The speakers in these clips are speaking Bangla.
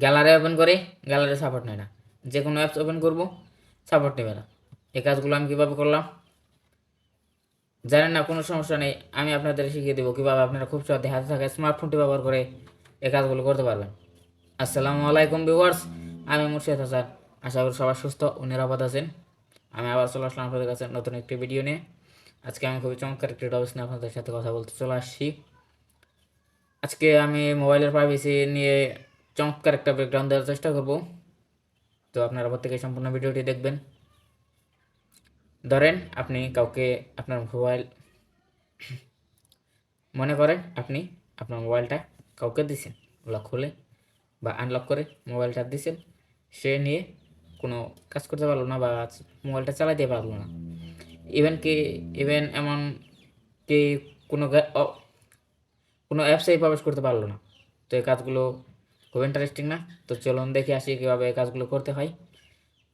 গ্যালারি ওপেন করে গ্যালারি সাপোর্ট নেয় না, যে কোনো অ্যাপস ওপেন করব সাপোর্ট নেবে না। এই কাজগুলো আমি কীভাবে করলাম জানেন না? কোনো সমস্যা নেই, আমি আপনাদের শিখিয়ে দেবো কীভাবে আপনারা খুব সহজে হাতে থাকা স্মার্টফোনটি ব্যবহার করে এই কাজগুলো করতে পারবেন। আসসালামু আলাইকুম ভিউয়ার্স, আমি মুর্শিদ হাসান। আশা করি সবাই সুস্থ ও নিরাপদ আছেন। আমি আবার চলে আসলাম আপনাদের কাছে নতুন একটি ভিডিও নিয়ে। আজকে আমি খুবই চমৎকার একটি টপিক নিয়ে আপনাদের সাথে কথা বলতে চলে আসছি। আজকে আমি মোবাইলের প্রাইভেসি নিয়ে চমৎকার একটা ব্রেকডাউন দেওয়ার চেষ্টা করব। তো আপনারা প্রত্যেকে সম্পূর্ণ ভিডিওটি দেখবেন। ধরেন আপনি কাউকে আপনার মোবাইল, মনে করেন আপনি আপনার মোবাইলটা কাউকে দিছেন, লক খুলে বা আনলক করে মোবাইলটা দিছেন, সে নিয়ে কোনো কাজ করতে পারলো না বা মোবাইলটা চালাতে পারলো না। ইভেন এমন কি কোনো কোনো অ্যাপসেই প্রবেশ করতে পারলো না। তো এই কাজগুলো খুব ইন্টারেস্টিং না? তো চলুন দেখে আসি কীভাবে এই কাজগুলো করতে হয়।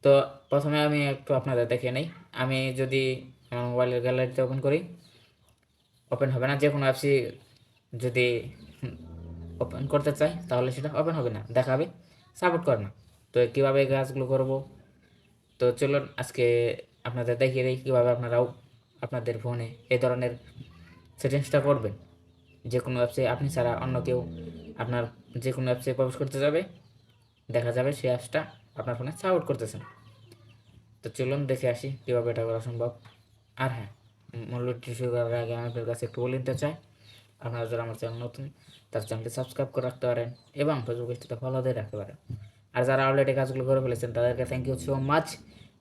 তো প্রথমে আমি একটু আপনাদের দেখে নেই। আমি যদি আমার মোবাইলের গ্যালারিতে ওপেন করি, ওপেন হবে না। যে কোনো অ্যাপসই যদি ওপেন করতে চাই তাহলে সেটা ওপেন হবে না, দেখাবে সাপোর্ট করে না। তো কীভাবে এই কাজগুলো করব, তো চলুন আজকে আপনাদের দেখিয়ে দিই কীভাবে আপনারাও আপনাদের ফোনে এই ধরনের সেটিংসটা করবেন। যে কোনো অ্যাপসে আপনি ছাড়া অন্য কেউ আপনার যে কোনো অ্যাপসে প্রবেশ করতে যাবে, দেখা যাবে সেই অ্যাপসটা আপনার ফোনে সাপোর্ট করতেছেন। তো চলুন দেখে আসি কীভাবে এটা করা সম্ভব। আর হ্যাঁ, মূল ভিডিওটি শুরু করার আগে আমি আপনার কাছে একটু বলে নিতে চাই, আপনারা যারা আমার চ্যানেল নতুন তার চ্যানেলটি সাবস্ক্রাইব করে রাখতে পারেন এবং ফেসবুক পেজটিতে ফলো দিয়ে রাখতে পারেন। আর যারা অলরেডি কাজগুলো করে ফেলেছেন তাদেরকে থ্যাংক ইউ সো মাচ।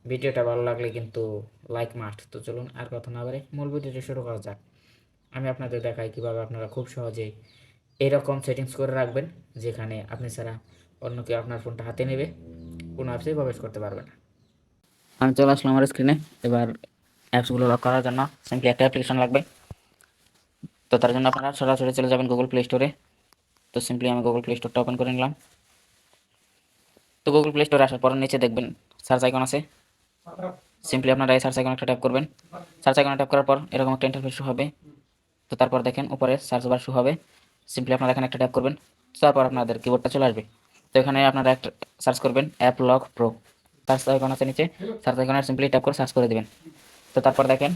ভিডিওটা ভালো লাগলে কিন্তু লাইক মাস্ট। তো চলুন আর কথা না বাড়ে মূল ভিডিওটি শুরু করা যাক। আমি আপনাদের দেখাই কীভাবে আপনারা খুব সহজেই এরকম সেটিংস করে রাখবেন যেখানে আপনি ছাড়া অন্য কেউ আপনার ফোনটা হাতে নেবে কোনো অ্যাপসেই প্রবেশ করতে পারবে না। আমি চলে আসলাম আমার স্ক্রিনে। এবার অ্যাপসগুলো লক করার জন্য সিম্পলি একটা অ্যাপ্লিকেশন লাগবে। তো তার জন্য আপনারা সরাসরি চলে যাবেন গুগল প্লে স্টোরে। তো সিম্পলি আমি গুগল প্লে স্টোরটা ওপেন করে নিলাম। তো গুগল প্লে স্টোরে আসার পর নিচে দেখবেন সার্চ আইকন আছে। সিম্পলি আপনারা এই সার্চ আইকনে একটা ট্যাপ করবেন। সার্চ আইকনে ট্যাপ করার পর এরকম একটা ইন্টারফেস শো হবে। তো তারপর দেখেন উপরে সার্চ বার শো হবে। সিম্পলি আপনারা এখানে একটা ট্যাপ করবেন। তারপর আপনাদের কিবোর্ডটা চলে আসবে। তো এখানে আপনারা একটা সার্চ করবেন app lock pro. Search icon আছে নিচে, সার্চ আইকনে সিম্পলি ট্যাপ করে সার্চ করে দেবেন। তো তারপর দেখেন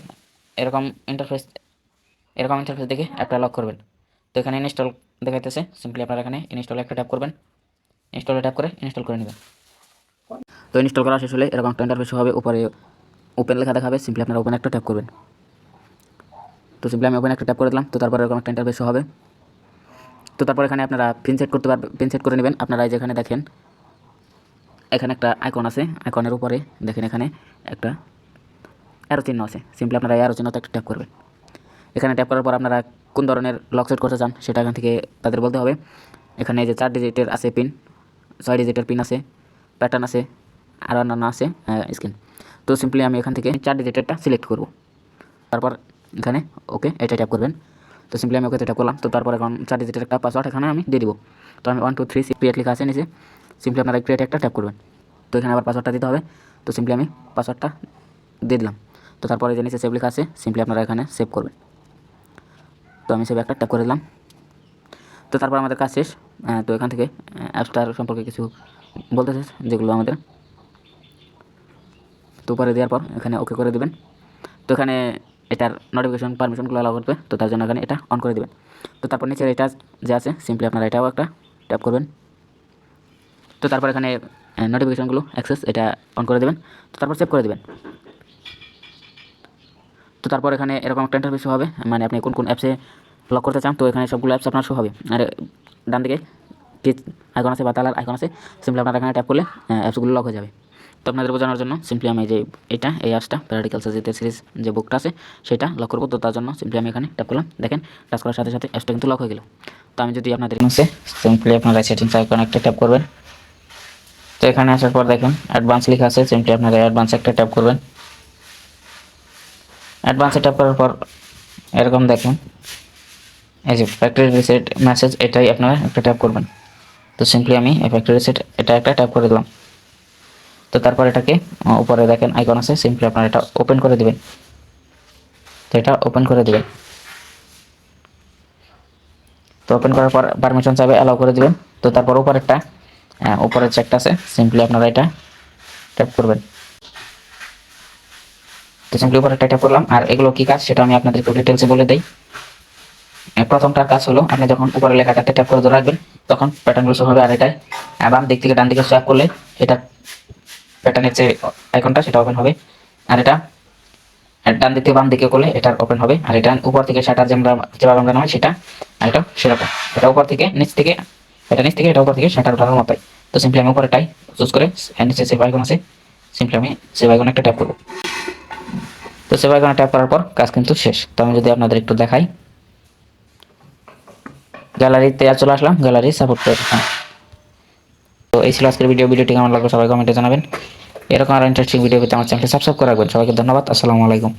এরকম ইন্টারফেস দেখে অ্যাপটা লক করবেন। তো এখানে ইনস্টল দেখাইতেছে, সিম্পলি আপনারা এখানে ইনস্টলে একটা ট্যাপ করবেন। ইনস্টলে ট্যাপ করে ইনস্টল করে নেবেন। তো ইনস্টল করা শেষ হলে এরকম একটা ইন্টারফেস হবে, উপরে ওপেন লেখা দেখাবে। সিম্পলি আপনারা ওপেন একটা ট্যাপ করবেন। তো সিম্পলি আমি ওপেন একটা ট্যাপ করে দিলাম। তো তারপর এরকম একটা ইন্টারফেস হবে। তো তারপর এখানে আপনারা পিন সেট করতে পারবেন, পিন সেট করে নেবেন। আপনারা যেখানে দেখেন এখানে একটা আইকন আছে, আইকনের উপরে দেখেন এখানে একটা অ্যারো চিহ্ন আছে। সিম্পলি আপনারা অ্যারো চিহ্নতে একটা ট্যাপ করবেন। এখানে ট্যাপ করার পর আপনারা কোন ধরনের লক সেট করতে চান সেটা এখান থেকে তাদের বলতে হবে। এখানে যে 4 ডিজিটের আছে পিন, 6 ডিজিটের পিন আছে, প্যাটার্ন আছে, আর অন্যান্য আছে স্ক্রিন। তো সিম্পলি আমি এখান থেকে 4 ডিজিটেরটা সিলেক্ট করব। তারপর এখানে ওকে এটা ট্যাপ করবেন। তো সিম্পলি আমি ওকে ট্যাপ করলাম। তো তারপর এখন 4 ডিজিটের একটা পাসওয়ার্ড এখানে আমি দিয়ে দিব। তো আমি 1 2 3 ক্রিয়েট লেখা আছে নিচে, সিম্পলি আপনারা ক্রিয়েট একটা ট্যাপ করবেন। তো এখানে আবার পাসওয়ার্ডটা দিতে হবে। তো সিম্পলি আমি পাসওয়ার্ডটা দিয়ে দিলাম। তো তারপরে যে নিচে সেভ লেখা আছে, সিম্পলি আপনারা এখানে সেভ করবেন। তো আমি সেভ একটা ট্যাপ করে দিলাম। তো তারপর আমাদের কাজ শেষ। তো এখান থেকে অ্যাপসটার সম্পর্কে কিছু বলতেছে যেগুলো আমাদের। তো উপরে দেওয়ার পর এখানে ওকে করে দেবেন। তো এখানে এটার নোটিফিকেশন পারমিশনগুলো অ্যালাউ করবে, তো তার জন্য এখানে এটা অন করে দেবেন। তো তারপর নিচের এটা যে আছে সিম্পলি আপনারা এটাও একটা ট্যাপ করবেন। তো তারপর এখানে নোটিফিকেশনগুলো অ্যাক্সেস এটা অন করে দেবেন। তো তারপর সেভ করে দেবেন। তো তারপর এখানে এরকম একটা ইন্টারফেস হবে, মানে আপনি কোন কোন অ্যাপসে লক করতে চান। তো এখানে সবগুলো অ্যাপস আপনার শো হবে। আর ডান দিকে কি আইকন আছে বা তালার আইকন আছে, সিম্পলি আপনারা এখানে ট্যাপ করলে অ্যাপসগুলো লক হয়ে যাবে। তো আপনাদের বোঝানোর জন্য সিম্পলি আমি যে এই অ্যাপসটা প্যারাডিক্যাল সাজেতে সিরিজ যে বুকটা আছে সেটা লক করবো। তো তার জন্য সিম্পলি আমি এখানে ট্যাপ করলাম। দেখেন টাচ করার সাথে সাথে অ্যাপসটা কিন্তু লক হয়ে গেল। তো আমি যদি আপনাদের সিম্পলি আপনারা সেটিংস আইকন একটা ট্যাপ করবেন। তো এখানে আসার পর দেখেন অ্যাডভান্স লেখা আছে, সিম্পলি আপনারা অ্যাডভান্স একটা ট্যাপ করবেন। অ্যাডভান্সে ট্যাপ করার পর এরকম দেখেন এই যে ফ্যাক্টরি রিসেট মেসেজ, এটাই আপনারা একটা ট্যাপ করবেন। তো সিম্পলি আমি এই ফ্যাক্টরি রিসেট এটা একটা ট্যাপ করে দিলাম। তো তারপর এটাকে উপরে দেখেন আইকন আছে, সিম্পলি আপনারা এটা ওপেন করে দিবেন। তো এটা ওপেন করে দিবেন। তো ওপেন করার পর পারমিশন চাইবে অ্যালাউ করে দিবেন। তো তারপর উপর একটা উপরে চেকটা আছে, সিম্পলি আপনারা এটা ট্যাপ করবেন। তো সিম্পলি উপরে ট্যাপ করলাম। আর এগুলো কি কাজ সেটা আমি আপনাদের একটু ডিটেলসে বলে দেই। প্রথমটার কাজ হলো আপনি যখন উপরে লেখাটাতে ট্যাপ করে ধরে রাখবেন তখন প্যাটার্নগুলো শো হবে। আর এটাই বাম দিক থেকে ডান দিকে সোয়াইপ করলে এটা প্যাটার্নের যে আইকনটা সেটা ওপেন হবে। আর এটা ডান দিক থেকে বাম দিকে করলে এটা ওপেন হবে। আর এটা উপর থেকে শাটার যেভাবে আমরা নামাই সেটা, আর এটা সেরকম। এটা উপর থেকে নিচ থেকে, এটা নিচ থেকে এটা উপর থেকে শাটার উঠানোর মতোই। তো সিম্পলি আমি উপরেটাই চুজ করে নিচে সেভ আইকন আছে, সিম্পলি আমি সেভ আইকনে একটা ট্যাপ করবো। তো সেভ আইকনে ট্যাপ করার পর কাজ কিন্তু শেষ। তো আমি যদি আপনাদের একটু দেখাই, গ্যালারিতে চলে আসলাম, গ্যালারি সাপোর্ট করে। তো এই ছিল আজকের ভিডিওটি কেমন লাগলো সবাই কমেন্টে জানাবেন। এরকম আরো ইন্টারেস্টিং ভিডিও পেতে আমার চ্যানেলটি সাবস্ক্রাইব করে রাখবেন। সবাইকে ধন্যবাদ। আসসালামু আলাইকুম।